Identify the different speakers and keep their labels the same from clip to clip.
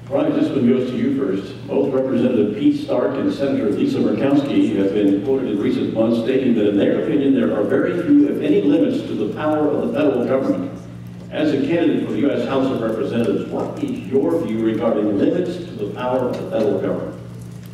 Speaker 1: Raj, this one goes to you first. Both Representative Pete Stark and Senator Lisa Murkowski have been quoted in recent months stating that in their opinion there are very few, if any, limits to the power of the federal government. As a candidate for the U.S. House of Representatives, what is your view regarding limits to the power of the federal government?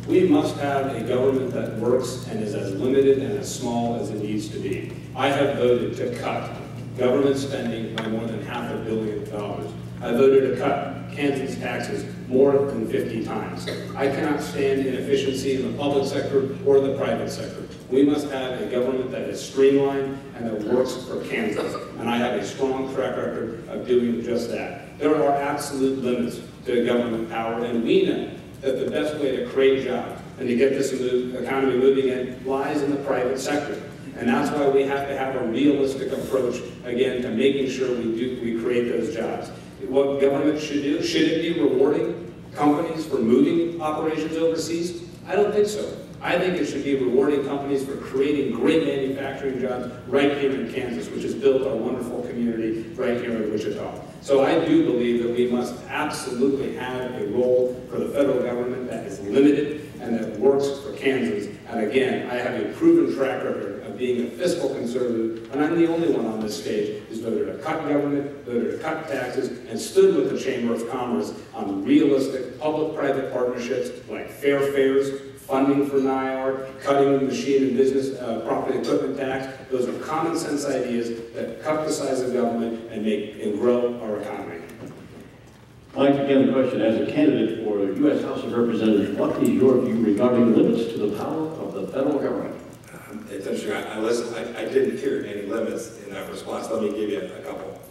Speaker 2: We must have a government that works and is as limited and as small as it needs to be. I have voted to cut government spending by more than $500 million. I voted to cut Kansas taxes more than 50 times. I cannot stand inefficiency in the public sector or the private sector. We must have a government that is streamlined and that works for Kansas. And I have a strong track record of doing just that. There are absolute limits to government power, and we know that the best way to create jobs and to get this economy moving in lies in the private sector. And that's why we have to have a realistic approach, again, to making sure we create those jobs. What government should do, should it be rewarding companies for moving operations overseas? I don't think so. I think it should be rewarding companies for creating great manufacturing jobs right here in Kansas, which has built our wonderful community right here in Wichita. So I do believe that we must absolutely have a role for the federal government that is limited and that works for Kansas. And again, I have a proven track record of being a fiscal conservative, and I'm the only one on this stage who's voted to cut government, voted to cut taxes, and stood with the Chamber of Commerce on realistic public-private partnerships like fair fares, funding for NIAR, cutting the machine and business property equipment tax. Those are common sense ideas that cut the size of government and grow our economy.
Speaker 1: Mike, again, the question, as a candidate for the U.S. House of Representatives, what is your view regarding limits to the power of the federal government?
Speaker 3: It's interesting. I didn't hear any limits in that response. Let me give you a couple.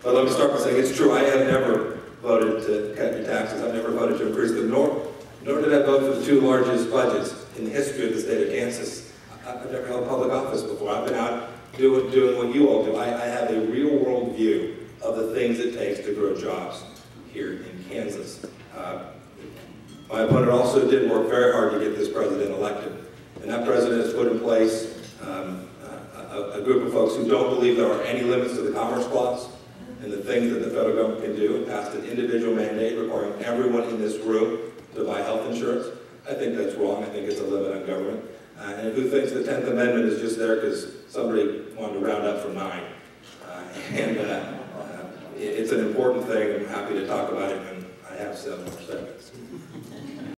Speaker 3: But let me start by saying it's true. I have never voted to cut your taxes. I've never voted to increase them, nor did I vote for the two largest budgets in the history of the state of Kansas. I've never held public office before. I've been out doing what you all do. I have a real-world view of the things it takes to grow jobs here in Kansas. My opponent also did work very hard to get this president elected. And that president has put in place a group of folks who don't believe there are any limits to the Commerce Clause and the things that the federal government can do, and passed an individual mandate requiring everyone in this room to buy health insurance. I think that's wrong. I think it's a limit on government. And who thinks the 10th Amendment is just there because somebody wanted to round up from 9? It's an important thing. I'm happy to talk about it when I have 7 more seconds.